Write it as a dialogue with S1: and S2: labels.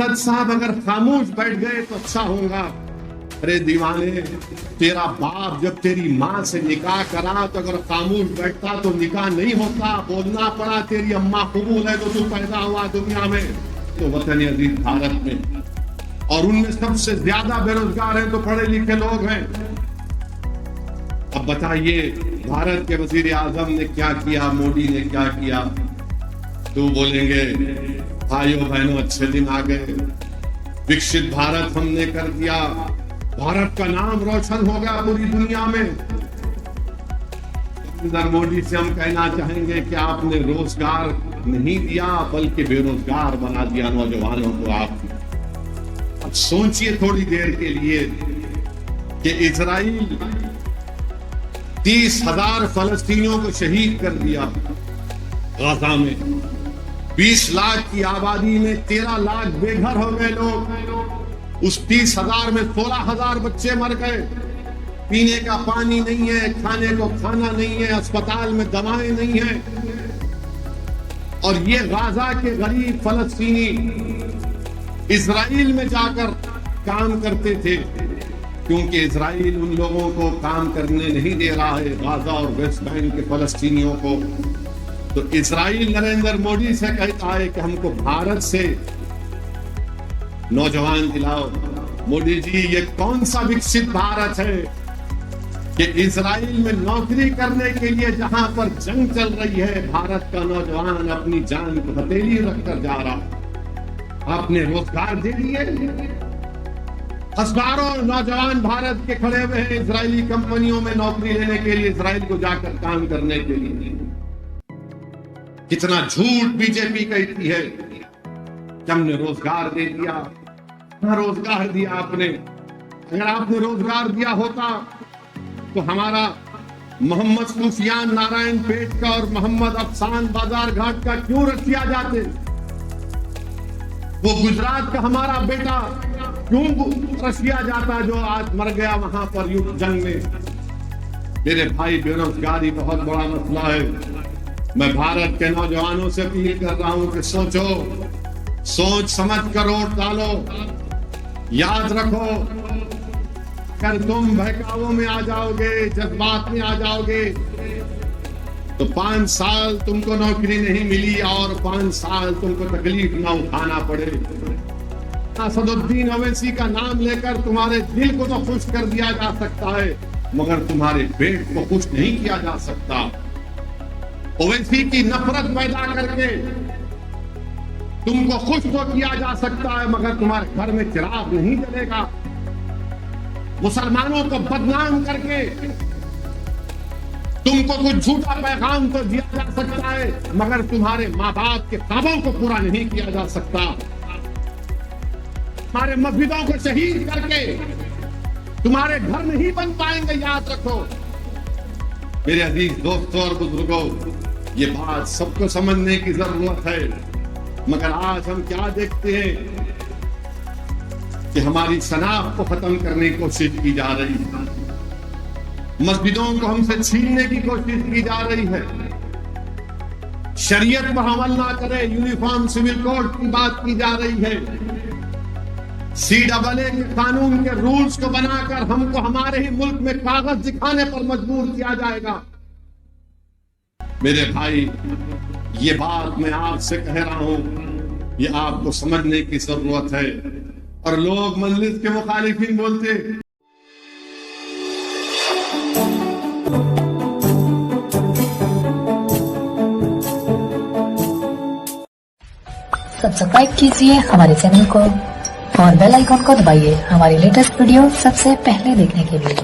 S1: भारत साहब अगर खामोश बैठ गए तो अच्छा होगा। अरे दीवाने, तेरा बाप जब तेरी माँ से निकाह करा तो अगर खामोश बैठता तो निकाह नहीं होता, बोलना पड़ा तेरी अम्मा कबूल है तो तू पैदा हुआ दुनिया में, तो वतन अजीज भारत में। और उनमें सबसे ज्यादा बेरोजगार हैं तो पढ़े लिखे लोग हैं। अब बताइए भारत के वजीर आजम ने क्या किया, मोदी ने क्या किया? तो बोलेंगे भाइयों बहनों अच्छे दिन आ गए, विकसित भारत हमने कर दिया, भारत का नाम रोशन हो गया पूरी दुनिया में। नरेंद्र मोदी से हम कहना चाहेंगे कि आपने रोजगार नहीं दिया बल्कि बेरोजगार बना दिया नौजवानों को आप। अब सोचिए थोड़ी देर के लिए कि इजराइल 30,000 फलस्तीनियों को शहीद कर दिया गाजा में, 20 लाख की आबादी में 13 लाख बेघर हो गए लोग, उस 30,000 में 16,000 बच्चे मर गए, पीने का पानी नहीं है, खाने को खाना नहीं है, अस्पताल में दवाएं नहीं है। और ये गाजा के गरीब फलस्तीनी इजराइल में जाकर काम करते थे, क्योंकि इजराइल उन लोगों को काम करने नहीं दे रहा है, गाजा और वेस्ट बैंक के फलस्तीनियों को। तो इजराइल नरेंद्र मोदी से कहता है कि हमको भारत से नौजवान दिलाओ। मोदी जी, ये कौन सा विकसित भारत है कि इजराइल में नौकरी करने के लिए जहां पर जंग चल रही है, भारत का नौजवान अपनी जान को हथेली रखकर जा रहा। आपने रोजगार दे दिए, हजारों नौजवान भारत के खड़े हुए हैं इजरायली कंपनियों में नौकरी लेने के लिए, इजराइल को जाकर काम करने के लिए। कितना झूठ बीजेपी कहती है कि हमने रोजगार दे दिया। हाँ, रोजगार दिया आपने। अगर आपने रोजगार दिया होता तो हमारा मोहम्मद सुफियान नारायण पेट का और मोहम्मद अफसान बाजार घाट का क्यों रखिया जाते? वो गुजरात का हमारा बेटा क्यों रसिया जाता जो आज मर गया वहां पर युद्ध जंग में? मेरे भाई, बेरोजगारी बहुत बड़ा मसला है। मैं भारत के नौजवानों से अपील कर रहा हूं कि सोचो, सोच समझ कर वोट डालो। याद रखो, अगर तुम बहकावों में आ जाओगे, जज्बात में आ जाओगे, तो 5 साल तुमको नौकरी नहीं मिली और 5 साल तुमको तकलीफ ना उठाना पड़े। असदुद्दीन ओवैसी का नाम लेकर तुम्हारे दिल को तो खुश कर दिया जा सकता है, मगर तुम्हारे पेट को खुश नहीं किया जा सकता। ओवैसी की नफरत पैदा करके तुमको खुश तो किया जा सकता है, मगर तुम्हारे घर में चिराग नहीं जलेगा। मुसलमानों को बदनाम करके तुमको कुछ झूठा पैगाम तो दिया जा सकता है, मगर तुम्हारे माँ बाप के ख्वाबों को पूरा नहीं किया जा सकता। हमारे मस्जिदों को शहीद करके तुम्हारे घर नहीं बन पाएंगे, याद रखो। मेरे अजीज दोस्तों और बुजुर्गों, ये बात सबको समझने की जरूरत है। मगर आज हम क्या देखते हैं कि हमारी शनाख्त को खत्म करने की कोशिश की जा रही है, मस्जिदों को हमसे छीनने की कोशिश की जा रही है, शरीयत पर अमल ना करे, यूनिफॉर्म सिविल कोड की बात की जा रही है, CAA के कानून के रूल्स को बनाकर हमको हमारे ही मुल्क में कागज दिखाने पर मजबूर किया जाएगा। मेरे भाई, ये बात मैं आपसे कह रहा हूं, ये आपको समझने की जरूरत है। और लोग मजलिस के मुखालिफिन बोलते
S2: सब्सक्राइब कीजिए हमारे चैनल को और बेल आइकॉन को दबाइए हमारी लेटेस्ट वीडियो सबसे पहले देखने के लिए।